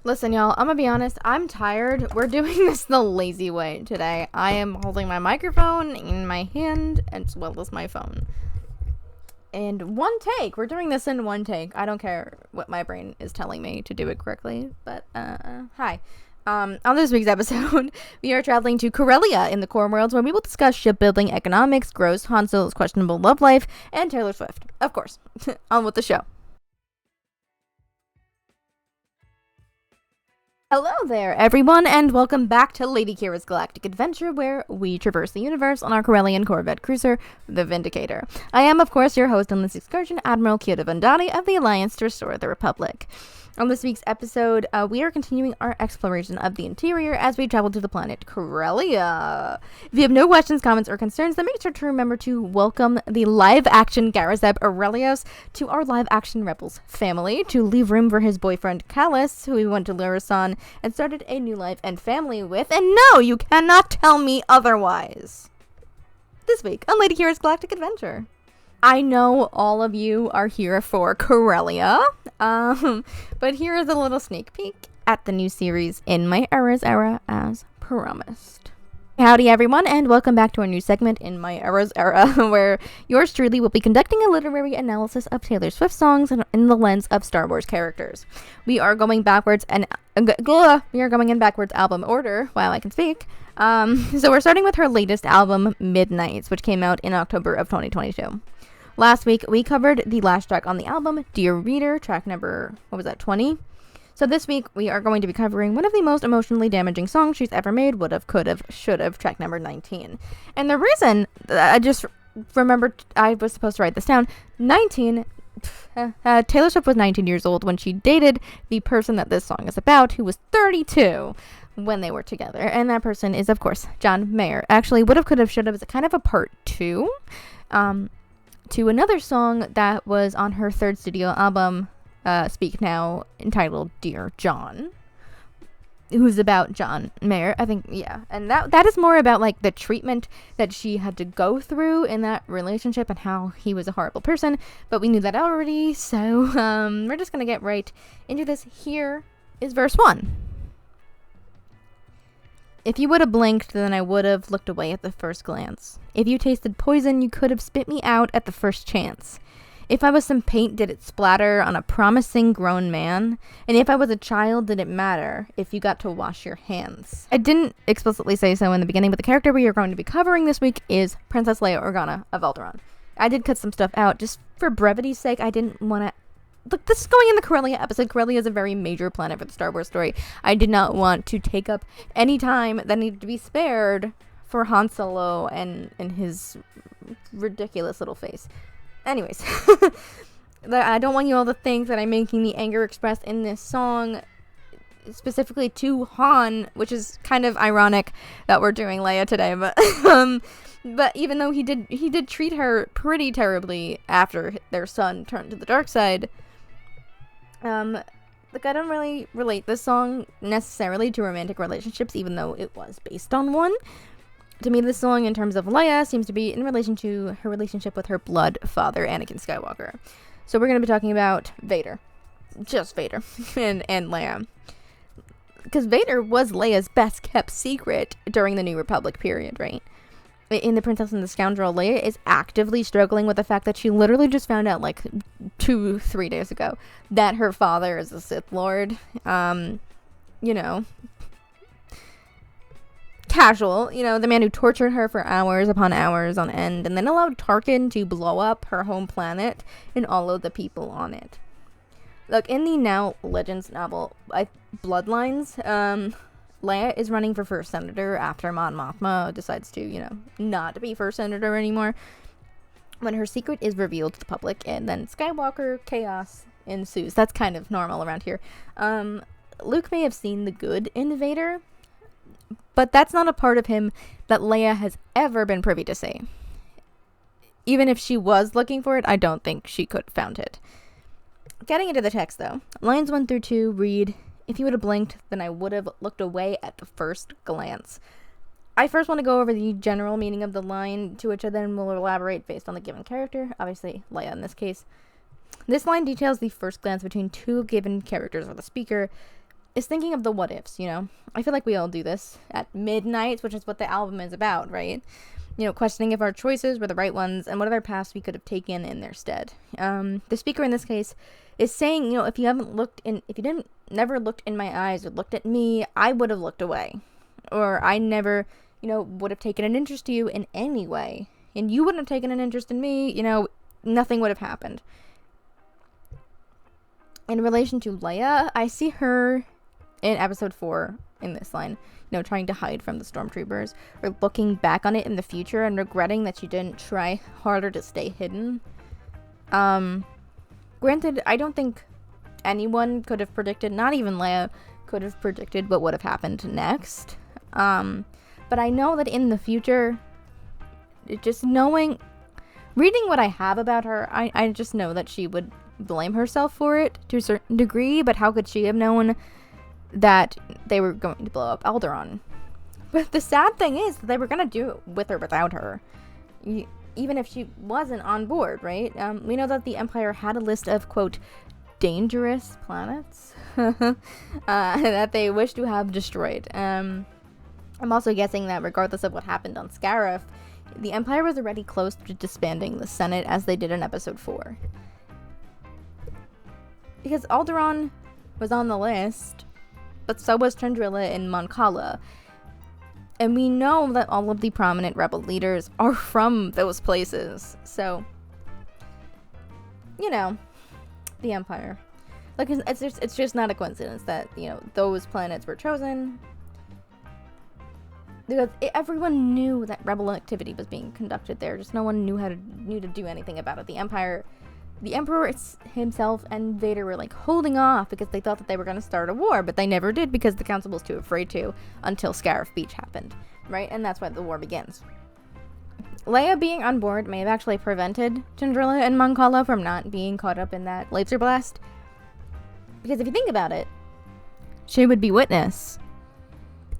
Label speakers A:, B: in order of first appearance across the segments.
A: Listen, y'all, I'm gonna be honest, I'm tired. We're doing this the lazy way today. I am holding my microphone in my hand as well as my phone. And one take. We're doing this in one take. I don't care what my brain is telling me to do it correctly, but, hi. On this week's episode, we are traveling to Corellia in the core worlds where we will discuss shipbuilding, economics, Gross, Han Solo's questionable love life, and Taylor Swift. Of course. On with the show. Hello there, everyone, and welcome back to Lady Qi'ra's Galactic Adventure, where we traverse the universe on our Correlian Corvette Cruiser, the Vindicator. I am, of course, your host on this excursion, Admiral Qi'ra Vandani of the Alliance to Restore the Republic. On this week's episode, we are continuing our exploration of the interior as we travel to the planet Corellia. If you have no questions, comments, or concerns, then make sure to remember to welcome the live-action Garazeb Aurelios to our live-action Rebels family, to leave room for his boyfriend Callus, who we went to Lurisan and started a new life and family with, and no, you cannot tell me otherwise. This week on Lady Qi'ra's Galactic Adventure. I know all of you are here for Corellia, but here is a little sneak peek at the new series In My Era's Era as promised. Howdy everyone, and welcome back to our new segment In My Era's Era, where yours truly will be conducting a literary analysis of Taylor Swift songs in the lens of Star Wars characters. We are going backwards and we are going in backwards album order while I can speak. So we're starting with her latest album, Midnights, which came out in October of 2022. Last week, we covered the last track on the album, Dear Reader, track number, 20? So this week, we are going to be covering one of the most emotionally damaging songs she's ever made, would've, could've, should've, track number 19. And the reason, I just remembered I was supposed to write this down, 19, Taylor Swift was 19 years old when she dated the person that this song is about, who was 32 when they were together. And that person is, of course, John Mayer. Actually, would've, could've, should've is kind of a part 2. To another song that was on her third studio album, Speak Now, entitled Dear John, who's about John Mayer, I think, yeah. And that is more about, like, the treatment that she had to go through in that relationship and how he was a horrible person, but we knew that already, so, we're just gonna get right into this. Here is verse 1. If you would have blinked, then I would have looked away at the first glance. If you tasted poison, you could have spit me out at the first chance. If I was some paint, did it splatter on a promising grown man? And if I was a child, did it matter if you got to wash your hands? I didn't explicitly say so in the beginning, but the character we are going to be covering this week is Princess Leia Organa of Alderaan. I did cut some stuff out just for brevity's sake. I didn't want to... Look, this is going in the Corellia episode. Corellia is a very major planet for the Star Wars story. I did not want to take up any time that needed to be spared for Han Solo and his ridiculous little face. Anyways, I don't want you all to think that I'm making the anger expressed in this song specifically to Han, which is kind of ironic that we're doing Leia today, but even though he did treat her pretty terribly after their son turned to the dark side, like, I don't really relate this song necessarily to romantic relationships, even though it was based on one. To me, this song, in terms of Leia, seems to be in relation to her relationship with her blood father, Anakin Skywalker. So we're going to be talking about Vader. Just Vader. and Leia. Because Vader was Leia's best-kept secret during the New Republic period, right? In The Princess and the Scoundrel, Leia is actively struggling with the fact that she literally just found out, like, 2-3 days ago that her father is a Sith Lord. You know, casual, you know, the man who tortured her for hours upon hours on end and then allowed Tarkin to blow up her home planet and all of the people on it. Look, in the now Legends novel, Bloodlines, Leia is running for first senator after Mon Mothma decides to, you know, not be first senator anymore, when her secret is revealed to the public, and then Skywalker chaos ensues. That's kind of normal around here. Luke may have seen the good in Vader, but that's not a part of him that Leia has ever been privy to see. Even if she was looking for it, I don't think she could have found it. Getting into the text, though, lines 1 through 2 read, if you would have blinked, then I would have looked away at the first glance. I first want to go over the general meaning of the line, to which I then will elaborate based on the given character, obviously Leia in this case. This line details the first glance between two given characters or the speaker, is thinking of the what ifs, you know? I feel like we all do this at midnight, which is what the album is about, right? You know, questioning if our choices were the right ones and what other paths we could have taken in their stead. The speaker in this case is saying, you know, if you never looked in my eyes or looked at me, I would have looked away. Or I never, you know, would have taken an interest to you in any way. And you wouldn't have taken an interest in me, you know, nothing would have happened. In relation to Leia, I see her in episode 4 in this line, you know, trying to hide from the stormtroopers, or looking back on it in the future and regretting that she didn't try harder to stay hidden. Granted, I don't think anyone could have predicted, not even Leia could have predicted what would have happened next. But I know that in the future, just reading what I have about her, I just know that she would blame herself for it to a certain degree, but how could she have known that they were going to blow up Alderaan? But the sad thing is that they were going to do it with or without her, even if she wasn't on board, right? We know that the Empire had a list of, quote, dangerous planets that they wish to have destroyed. I'm also guessing that regardless of what happened on Scarif, the Empire was already close to disbanding the Senate as they did in episode 4. Because Alderaan was on the list, but so was Chandrila and Mon Cala. And we know that all of the prominent rebel leaders are from those places. So, you know, the Empire. Like, it's just not a coincidence that, you know, those planets were chosen. Because everyone knew that rebel activity was being conducted there. Just no one knew to do anything about it. The Emperor himself and Vader were like holding off because they thought that they were going to start a war, but they never did because the Council was too afraid to until Scarif Beach happened, right? And that's why the war begins. Leia being on board may have actually prevented Chandrila and Mon Cala from not being caught up in that laser blast. Because if you think about it, she would be witness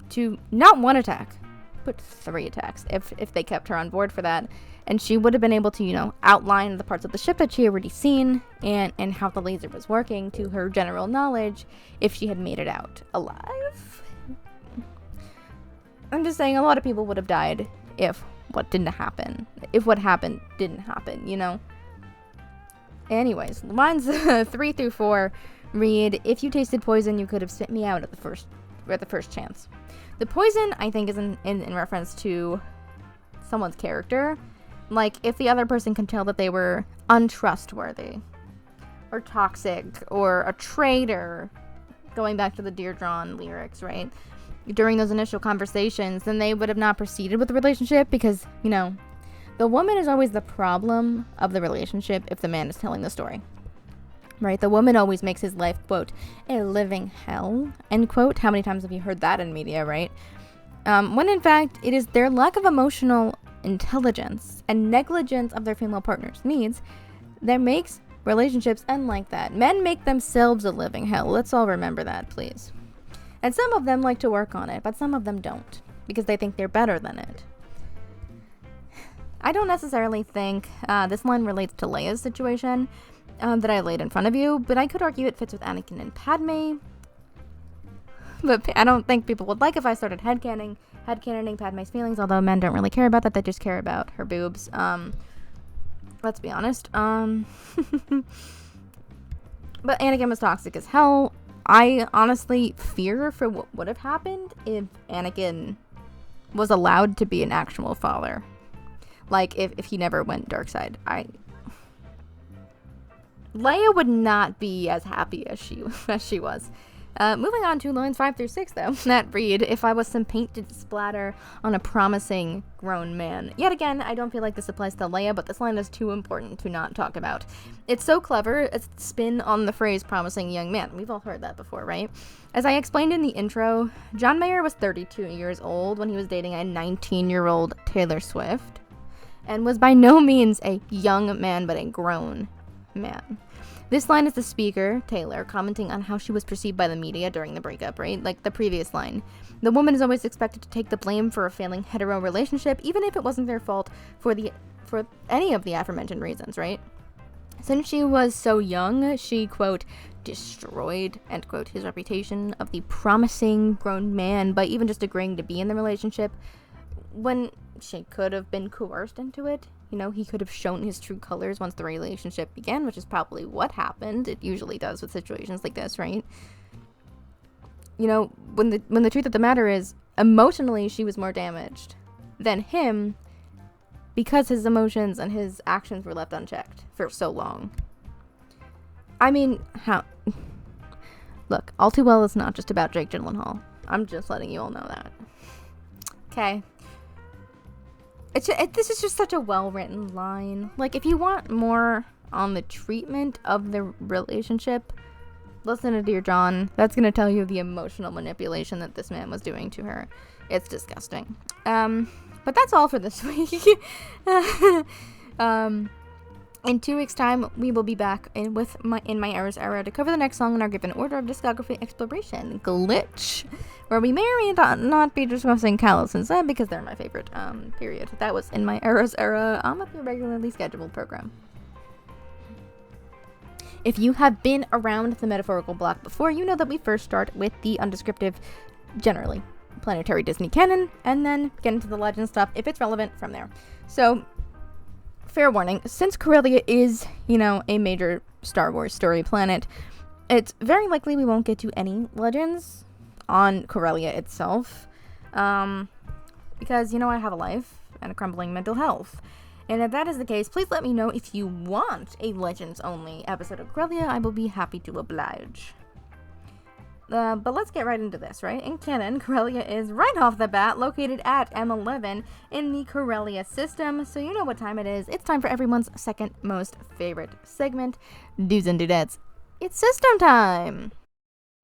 A: to not one attack, but 3 attacks if they kept her on board for that. And she would have been able to, you know, outline the parts of the ship that she had already seen and how the laser was working to her general knowledge if she had made it out alive. I'm just saying a lot of people would have died if what happened didn't happen, you know? Anyways, lines 3 through 4 read, if you tasted poison, you could have spit me out at the first chance. The poison, I think, is in reference to someone's character. Like, if the other person can tell that they were untrustworthy, or toxic, or a traitor, going back to the Deirdre lyrics, right? During those initial conversations, then they would have not proceeded with the relationship because, you know, the woman is always the problem of the relationship if the man is telling the story. Right? The woman always makes his life, quote, a living hell, end quote. How many times have you heard that in media, right? When in fact, it is their lack of emotional intelligence and negligence of their female partner's needs that makes relationships end like that. Men make themselves a living hell. Let's all remember that, please. And some of them like to work on it, but some of them don't, because they think they're better than it. I don't necessarily think this line relates to Leia's situation that I laid in front of you, but I could argue it fits with Anakin and Padme. But I don't think people would like if I started headcanoning Padme's feelings, although men don't really care about that, they just care about her boobs. Let's be honest. But Anakin was toxic as hell. I honestly fear for what would have happened if Anakin was allowed to be an actual father. Like, if he never went dark side. Leia would not be as happy as she was. Moving on to lines 5 through 6, though, that read, if I was some paint to splatter on a promising grown man. Yet again, I don't feel like this applies to Leia, but this line is too important to not talk about. It's so clever, it's the spin on the phrase promising young man. We've all heard that before, right? As I explained in the intro, John Mayer was 32 years old when he was dating a 19-year-old Taylor Swift, and was by no means a young man, but a grown man. This line is the speaker, Taylor, commenting on how she was perceived by the media during the breakup, right? Like the previous line. The woman is always expected to take the blame for a failing hetero relationship, even if it wasn't their fault for any of the aforementioned reasons, right? Since she was so young, she, quote, destroyed, end quote, his reputation of the promising grown man by even just agreeing to be in the relationship when she could have been coerced into it. You know, he could have shown his true colors once the relationship began, which is probably what happened. It usually does with situations like this, right? You know, when the truth of the matter is, emotionally, she was more damaged than him because his emotions and his actions were left unchecked for so long. I mean, look, All Too Well is not just about Jake Gyllenhaal. I'm just letting you all know that. Okay. This is just such a well-written line. Like, if you want more on the treatment of the relationship, listen to Dear John. That's going to tell you the emotional manipulation that this man was doing to her. It's disgusting. But that's all for this week. In 2 weeks' time, we will be back in my Era's Era to cover the next song in our given order of discography exploration, Glitch, where we may or may not be discussing Callous and Zeb because they're my favorite, period. That was in my Era's Era with your regularly scheduled program. If you have been around the metaphorical block before, you know that we first start with the undescriptive, generally planetary Disney canon, and then get into the legend stuff if it's relevant from there. So, fair warning, since Corellia is, you know, a major Star Wars story planet, it's very likely we won't get to any legends on Corellia itself, because, you know, I have a life and a crumbling mental health. And if that is the case, please let me know if you want a Legends-only episode of Corellia. I will be happy to oblige. But let's get right into this, right? In canon, Corellia is, right off the bat, located at M11 in the Corellia system, so you know what time it is. It's time for everyone's second most favorite segment, Do's and Dudettes. It's system time!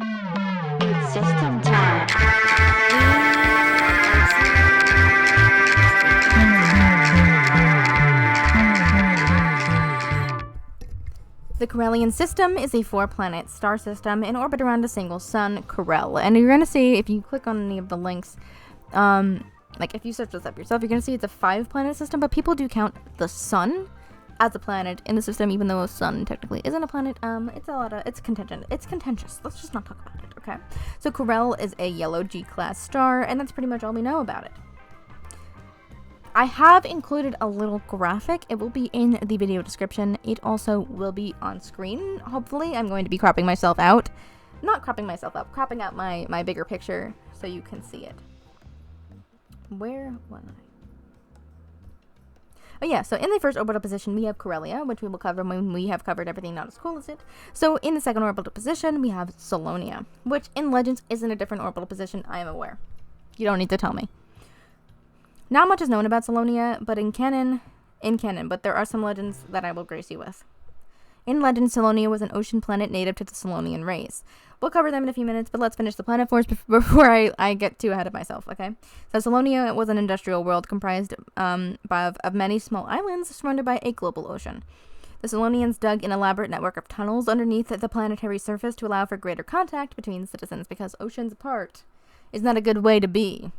B: It's system time.
A: The Corellian system is a 4-planet star system in orbit around a single sun, Corel. And you're going to see, if you click on any of the links, like if you search this up yourself, you're going to see it's a 5-planet system, but people do count the sun as a planet in the system, even though a sun technically isn't a planet. It's contentious. Let's just not talk about it, okay? So Corel is a yellow G-class star, and that's pretty much all we know about it. I have included a little graphic. It will be in the video description. It also will be on screen, hopefully. I'm going to be cropping myself out. Not cropping myself up, cropping out my bigger picture so you can see it. Where was I? Oh yeah, so in the first orbital position, we have Corellia, which we will cover when we have covered everything not as cool as it. So in the second orbital position, we have Selonia, which in Legends isn't a different orbital position, I am aware. You don't need to tell me. Not much is known about Selonia, but in canon, but there are some legends that I will grace you with. In legend, Selonia was an ocean planet native to the Selonian race. We'll cover them in a few minutes, but let's finish the planet first before I get too ahead of myself, okay? So Selonia was an industrial world comprised of many small islands surrounded by a global ocean. The Selonians dug an elaborate network of tunnels underneath the planetary surface to allow for greater contact between citizens, because oceans apart is not a good way to be,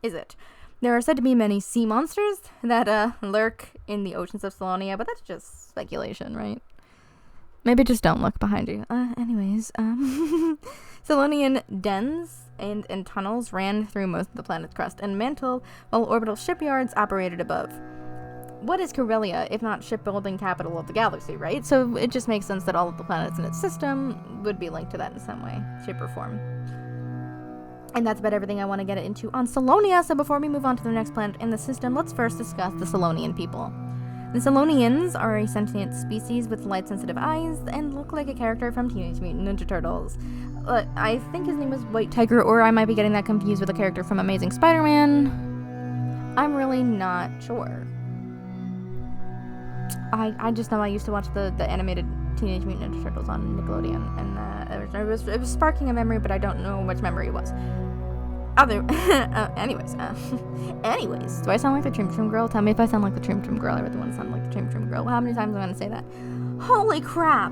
A: is it? There are said to be many sea monsters that lurk in the oceans of Selonia, but that's just speculation, right? Maybe just don't look behind you. Selonian dens and tunnels ran through most of the planet's crust and mantle, while orbital shipyards operated above. What is Corellia, if not shipbuilding capital of the galaxy, right? So it just makes sense that all of the planets in its system would be linked to that in some way, shape, or form. And that's about everything I want to get into on Selonia, so before we move on to the next planet in the system, let's first discuss the Selonian people. The Selonians are a sentient species with light-sensitive eyes and look like a character from Teenage Mutant Ninja Turtles. I think his name was White Tiger, or I might be getting that confused with a character from Amazing Spider-Man. I'm really not sure. I just know I used to watch the animated Teenage Mutant Ninja Turtles on Nickelodeon, and it was sparking a memory, but I don't know which memory it was. Anyways, do I sound like the Troom Troom Girl? Tell me if I sound like the Troom Troom Girl. I really want to sound like the Troom Troom Girl. How many times am I going to say that? Holy crap!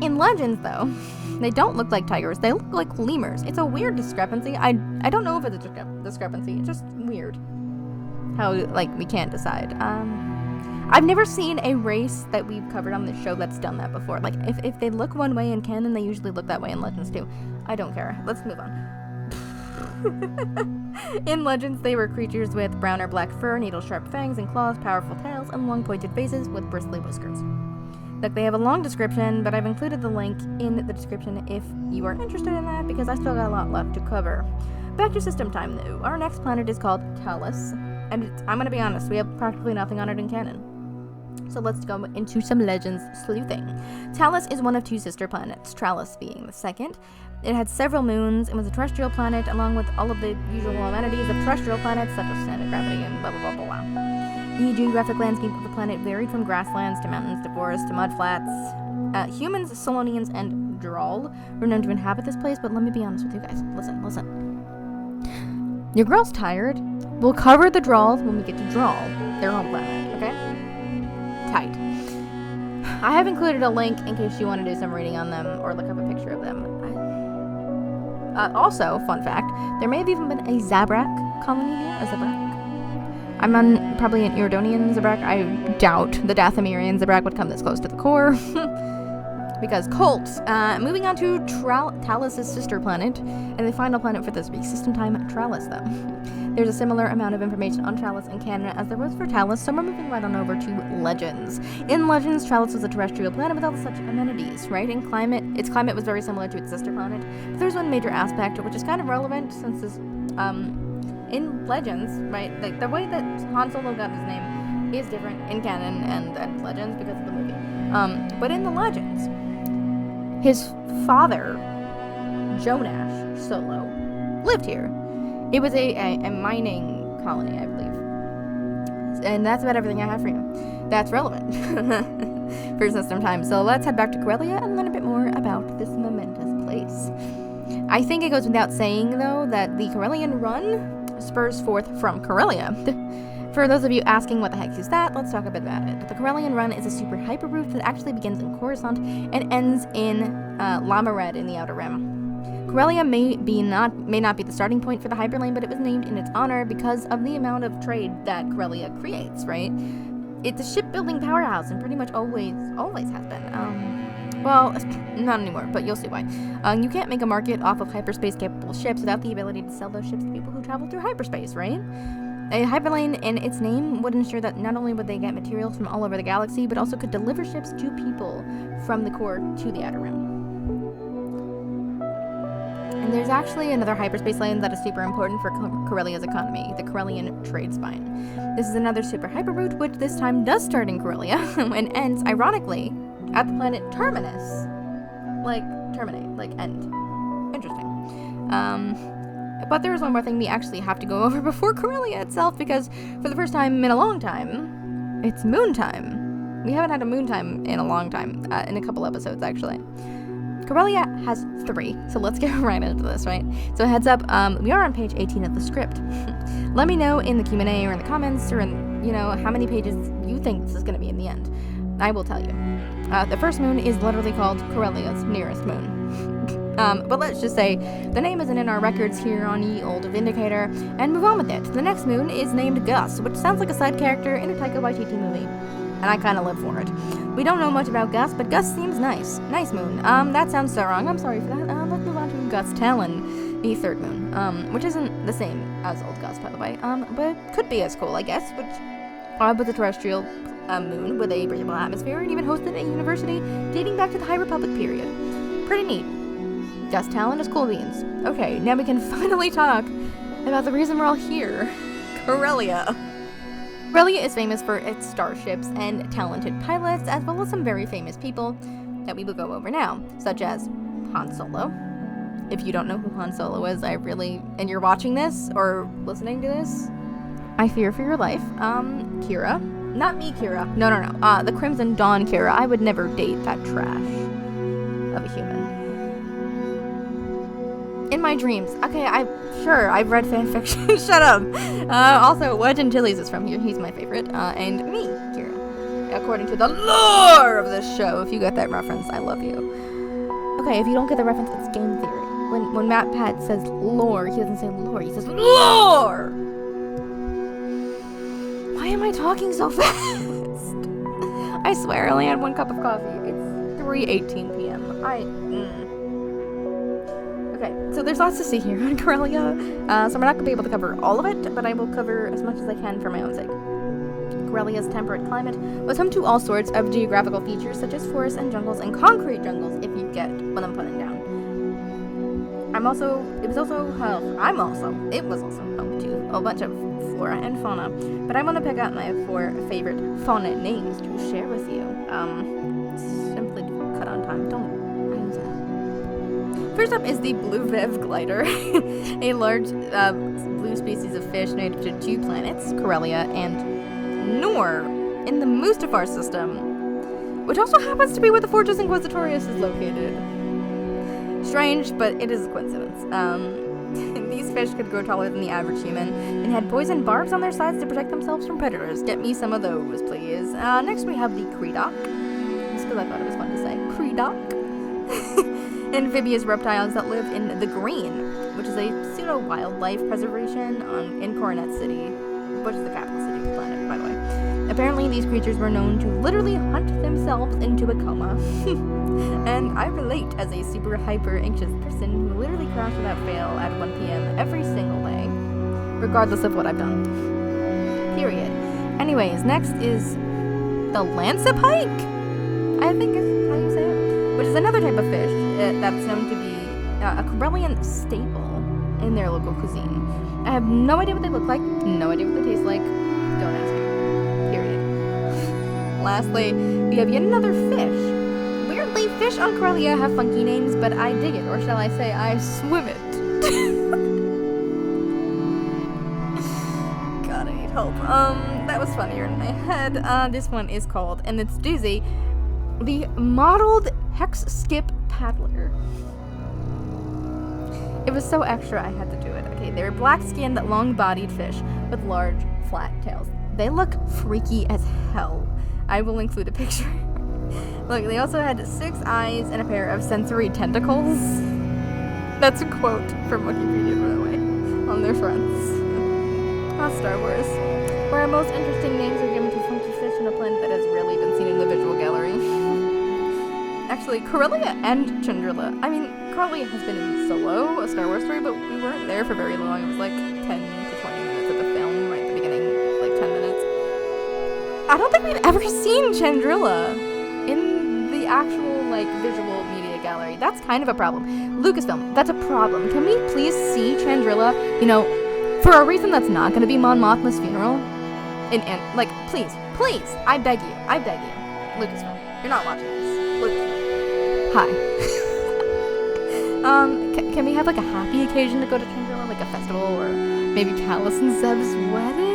A: In Legends, though, they don't look like tigers. They look like lemurs. It's a weird discrepancy. I don't know if it's a discrepancy. It's just weird how, like, we can't decide. I've never seen a race that we've covered on this show that's done that before. Like, if they look one way in canon, they usually look that way in Legends too. I don't care. Let's move on. In Legends, they were creatures with brown or black fur, needle-sharp fangs and claws, powerful tails, and long pointed faces with bristly whiskers. Look, they have a long description, but I've included the link in the description if you are interested in that, because I still got a lot left to cover. Back to system time, though. Our next planet is called Talos, and I'm gonna be honest, we have practically nothing on it in canon. So let's go into some Legends sleuthing. Talos is one of 2 sister planets, Tralis being the second. It had several moons and was a terrestrial planet, along with all of the usual amenities of terrestrial planets, such as standard gravity and blah blah blah blah blah. The geographic landscape of the planet varied from grasslands to mountains to forests to mudflats. Humans, Selonians, and Droll were known to inhabit this place, but let me be honest with you guys. Listen. Your girl's tired. We'll cover the Drolls when we get to Droll, their home planet, okay? Tight. I have included a link in case you want to do some reading on them or look up a picture of them. Also, fun fact, there may have even been a Zabrak colony here, a Zabrak. I'm on probably an Iridonian Zabrak. I doubt the Dathomirian Zabrak would come this close to the core. Because cults. Moving on to Talos' sister planet, and the final planet for this week, System Time Tralis, though. There's a similar amount of information on Tralis in canon as there was for Talos, so we're moving right on over to Legends. In Legends, Tralis was a terrestrial planet with all such amenities, right? In climate, its climate was very similar to its sister planet, but there's one major aspect which is kind of relevant since this, in Legends, right, like the way that Han Solo got his name is different in canon and Legends because of the movie. But in the Legends, his father, Jonash Solo, lived here. It was a mining colony, I believe. And that's about everything I have for you. That's relevant for System Time. So let's head back to Corellia and learn a bit more about this momentous place. I think it goes without saying, though, that the Corellian run spurs forth from Corellia. For those of you asking what the heck is that, let's talk a bit about it. The Corellian run is a super hyper route that actually begins in Coruscant and ends in Lama Red in the Outer Rim. Corellia may not be the starting point for the hyperlane, but it was named in its honor because of the amount of trade that Corellia creates, right? It's a shipbuilding powerhouse and pretty much always has been. Well, not anymore, but you'll see why. You can't make a market off of hyperspace-capable ships without the ability to sell those ships to people who travel through hyperspace, right? A hyperlane in its name would ensure that not only would they get materials from all over the galaxy, but also could deliver ships to people from the core to the Outer Rim. And there's actually another hyperspace lane that is super important for Corellia's economy, the Corellian trade spine. This is another super hyper route, which this time does start in Corellia and ends, ironically, at the planet Terminus. Like, terminate, like end. Interesting. But there's one more thing we actually have to go over before Corellia itself, because for the first time in a long time, it's moon time. We haven't had a moon time in a long time, in a couple episodes, actually. Corellia has 3, so let's get right into this, right? So heads up, we are on page 18 of the script. Let me know in the Q&A or in the comments or in, how many pages you think this is going to be in the end. I will tell you. The first moon is literally called Corellia's nearest moon. But let's just say the name isn't in our records here on ye old Vindicator, and move on with it. The next moon is named Gus, which sounds like a side character in a Taika Waititi movie, and I kind of live for it. We don't know much about Gus, but Gus seems nice. Nice moon. That sounds so wrong. I'm sorry for that. Let's move on to Gus Talon, the third moon, which isn't the same as old Gus, by the way, but could be as cool, I guess, which was a terrestrial moon with a breathable atmosphere and even hosted a university dating back to the High Republic period. Pretty neat. Gus Talon is cool beans. Okay, now we can finally talk about the reason we're all here. Corellia. Corellia is famous for its starships and talented pilots, as well as some very famous people that we will go over now, such as Han Solo. If you don't know who Han Solo is, and you're watching this or listening to this, I fear for your life. Qi'ra. Not me, Qi'ra. No. The Crimson Dawn Qi'ra. I would never date that trash of a human. In my dreams. Okay, I've read fanfiction. Shut up. Also, Wedge Antilles is from here. He's my favorite. And me, Qi'ra. According to the lore of this show. If you get that reference, I love you. Okay, if you don't get the reference, it's game theory. When Matt Pat says lore, he doesn't say lore, he says lore! Why am I talking so fast? I swear I only had 1 cup of coffee. It's 3:18 p.m. Okay, so there's lots to see here on Corellia, so I'm not going to be able to cover all of it, but I will cover as much as I can for my own sake. Corellia's temperate climate was home to all sorts of geographical features, such as forests and jungles and concrete jungles, if you get what I'm putting down. It was also home to a bunch of flora and fauna, but I want to pick out my 4 favorite fauna names to share with you. Simply cut on time. First up is the blue vev glider, a large blue species of fish native to 2 planets, Corellia and Nor, in the Mustafar system, which also happens to be where the Fortress Inquisitorius is located. Strange, but it is a coincidence. These fish could grow taller than the average human and had poison barbs on their sides to protect themselves from predators. Get me some of those, please. Next we have the Qi'ra, just because I thought it was fun to say. Qi'ra. Amphibious reptiles that live in the Green, which is a pseudo-wildlife preservation in Coronet City, which is the capital city of the planet, by the way. Apparently, these creatures were known to literally hunt themselves into a coma. And I relate as a super hyper anxious person who literally crashes without fail at 1 p.m. every single day, regardless of what I've done. Period. Anyways, next is the Lancipike, I think is how you say it, which is another type of fish that's known to be a Corellian staple in their local cuisine. I have no idea what they look like, no idea what they taste like. Don't ask me. Period. Lastly, we have yet another fish. Weirdly, fish on Corellia have funky names, but I dig it, or shall I say, I swim it. God, I need help. That was funnier in my head. This one is called, and it's doozy, the Mottled Hex Skip Paddler. It was so extra I had to do it. Okay, they were black-skinned, long-bodied fish with large, flat tails. They look freaky as hell. I will include a picture. Look, they also had 6 eyes and a pair of sensory tentacles. That's a quote from Wikipedia, by the way, on their fronts. Star Wars, where our most interesting names are given to funky fish on a planet that has rarely been seen in the visual gallery. Actually, Corellia and Chandrila. I mean, Corellia has been in Solo, a Star Wars story, but we weren't there for very long. It was like 10 to 20 minutes of the film, right at the beginning, like 10 minutes. I don't think we've ever seen Chandrila in the actual, like, visual media gallery. That's kind of a problem. Lucasfilm, that's a problem. Can we please see Chandrila, for a reason that's not going to be Mon Mothma's funeral? And like, please, I beg you. Lucasfilm, you're not watching this. Lucasfilm. Hi. Can we have, like, a happy occasion to go to Chandrila, like a festival, or maybe Callus and Zeb's wedding?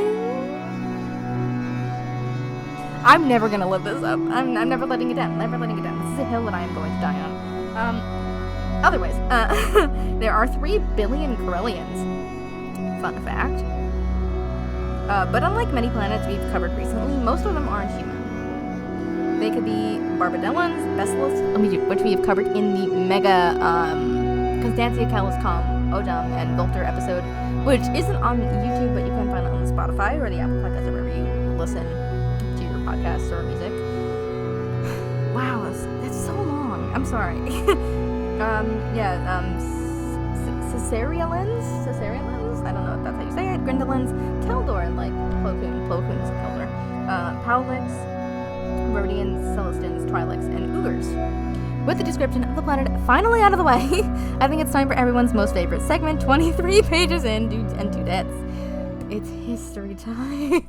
A: I'm never gonna live this up. I'm never letting it down. This is a hill that I am going to die on. Otherwise, there are 3 billion Corellians. Fun fact. But unlike many planets we've covered recently, most of them aren't human. They could be Barbadellans, Basilisks, which we have covered in the mega Constantia Calis Com, Odom, and Volter episode, which isn't on YouTube, but you can find it on Spotify or the Apple Podcast or wherever you listen to your podcasts or music. Wow, that's so long. I'm sorry. Caesarialans? I don't know if that's how you say it. Grindelins, Keldor, like Plocoons, Keldor, Paulix, Rhodians, Celestins, Twi'leks, and Ugars. With the description of the planet finally out of the way, I think it's time for everyone's most favorite segment, 23 pages in, dudes and dudettes. It's history time.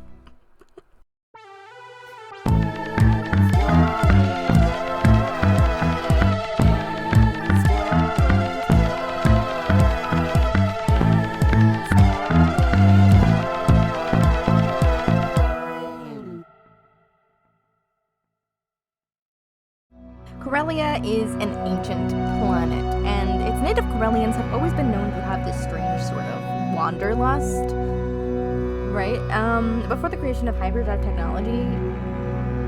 A: Corellia is an ancient planet, and its native Corellians have always been known to have this strange sort of wanderlust, right? Before the creation of hyperdrive technology,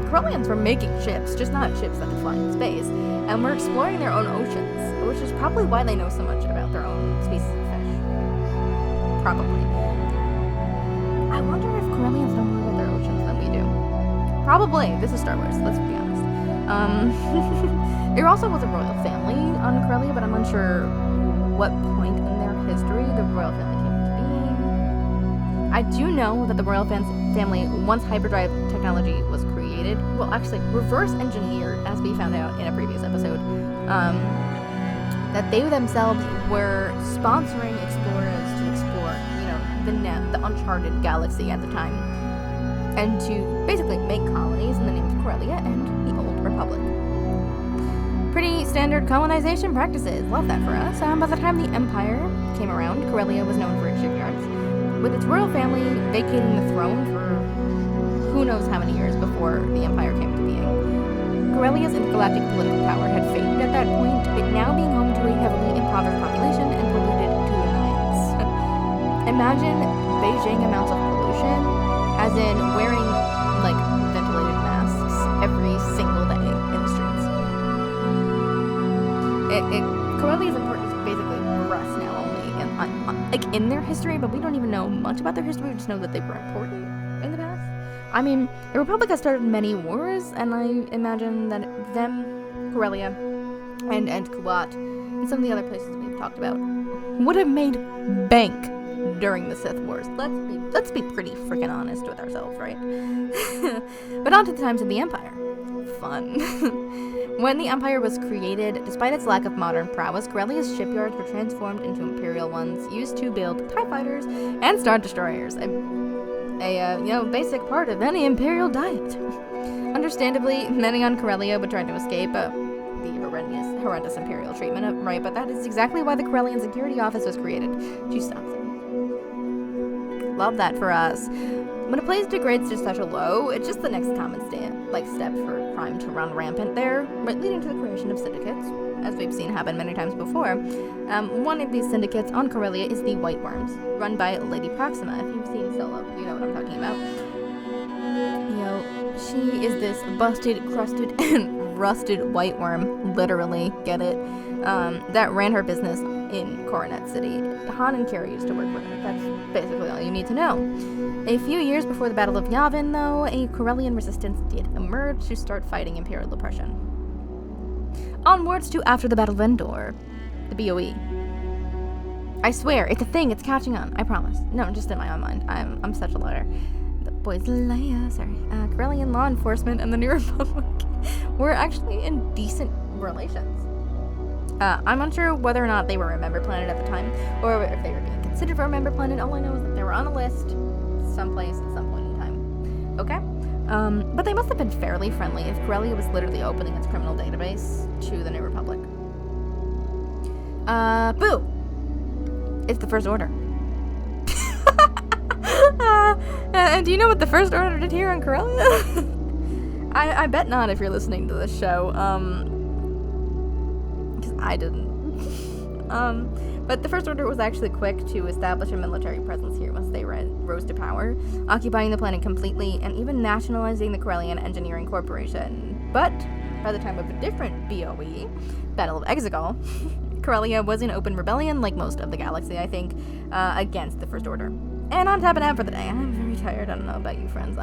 A: Corellians were making ships, just not ships that could fly in space, and were exploring their own oceans, which is probably why they know so much about their own species of fish. Probably. I wonder if Corellians know more about their oceans than we do. Probably. This is Star Wars, let's be honest. There also was a royal family on Corellia, but I'm unsure what point in their history the royal family came into being. I do know that the royal family, once hyperdrive technology was created, well, actually, reverse engineered, as we found out in a previous episode, that they themselves were sponsoring explorers to explore, the uncharted galaxy at the time, and to basically make colonies in the name of Corellia and the Old Republic. Pretty standard colonization practices. Love that for us. By the time the Empire came around, Corellia was known for its shipyards, with its royal family vacating the throne for who knows how many years before the Empire came into being. Corellia's intergalactic political power had faded at that point, it now being home to a heavily impoverished population and polluted to the nines. Imagine Beijing amounts of pollution, as in wearing, ventilated masks every single day in the streets. Corellia is important basically for us now only, in their history, but we don't even know much about their history, we just know that they were important in the past. I mean, the Republic has started many wars, and I imagine that them, Corellia, and Kuwait, and some of the other places we've talked about, would have made bank during the Sith Wars. Let's be pretty freaking honest with ourselves, right? But on to the times of the Empire. Fun. When the Empire was created, despite its lack of modern prowess, Corellia's shipyards were transformed into Imperial ones, used to build TIE fighters and Star Destroyers. A basic part of any Imperial diet. Understandably, many on Corellia would try to escape the horrendous Imperial treatment, right? But that is exactly why the Corellian Security Office was created, to stop them. Love that for us. When a place degrades to such a low, it's just the next common step for crime to run rampant there, but leading to the creation of syndicates, as we've seen happen many times before. One of these syndicates on Corellia is the White Worms, run by Lady Proxima. If you've seen Solo, you know what I'm talking about. She is this busted, crusted, and rusted white worm, literally, get it, that ran her business in Coronet City. Han and Qi'ra used to work with her. That's basically all you need to know. A few years before the Battle of Yavin, though, a Corellian resistance did emerge to start fighting Imperial oppression. Onwards to after the Battle of Endor, the BOE. I swear, it's a thing, it's catching on, I promise. No, just in my own mind. I'm such a liar. The boys Leia, Corellian law enforcement and the New Republic were actually in decent relations. I'm unsure whether or not they were a member planet at the time, or if they were being considered for a member planet. All I know is that they were on a list someplace at some point in time. Okay? But they must have been fairly friendly if Corellia was literally opening its criminal database to the New Republic. Boo! It's the First Order. And do you know what the First Order did here on Corellia? I bet not if you're listening to this show, because I didn't. But the First Order was actually quick to establish a military presence here once they rose to power, occupying the planet completely and even nationalizing the Corellian Engineering Corporation. But by the time of a different BOE, Battle of Exegol, Corellia was in open rebellion, like most of the galaxy, I think, against the First Order. And I'm tapping out for the day. I'm very tired. I don't know about you, friends.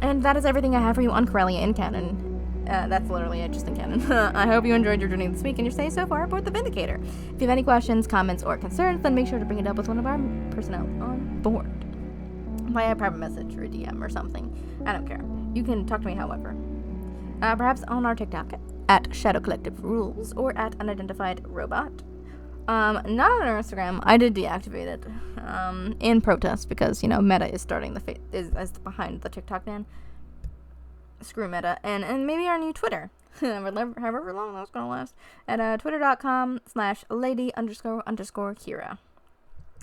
A: And that is everything I have for you on Corellia in canon. That's literally it, just in canon. I hope you enjoyed your journey this week and your stay so far aboard the Vindicator. If you have any questions, comments, or concerns, then make sure to bring it up with one of our personnel on board. Via private message or a DM or something. I don't care. You can talk to me however. Perhaps on our TikTok at Shadow Collective Rules or at Unidentified Robot. Not on our Instagram. I did deactivate it in protest because, Meta is starting is behind the TikTok ban. Screw Meta. And maybe our new Twitter, however long that's gonna last, at twitter.com/lady__Qi'ra.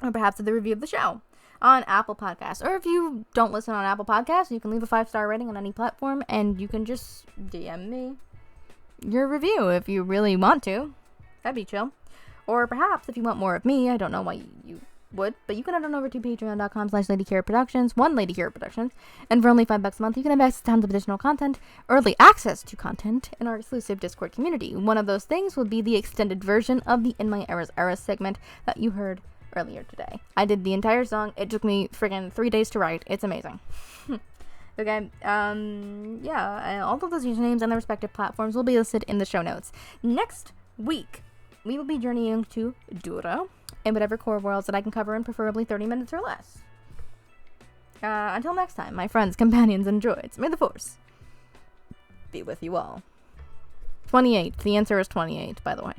A: Or perhaps at the review of the show on Apple Podcasts. Or if you don't listen on Apple Podcasts, you can leave a 5-star rating on any platform and you can just DM me your review if you really want to. That'd be chill. Or perhaps if you want more of me, I don't know why you would, but you can head on over to patreon.com/LadyKira Productions, one Lady Kira Productions, and for only $5 a month, you can have access to tons of additional content, early access to content in our exclusive Discord community. One of those things will be the extended version of the In My Era segment that you heard earlier today. I did the entire song. It took me friggin' 3 days to write. It's amazing. Okay, yeah, all of those usernames and their respective platforms will be listed in the show notes. Next week, we will be journeying to Dura in whatever core worlds that I can cover in preferably 30 minutes or less. Until next time, my friends, companions, and droids, may the Force be with you all. 28. The answer is 28, by the way.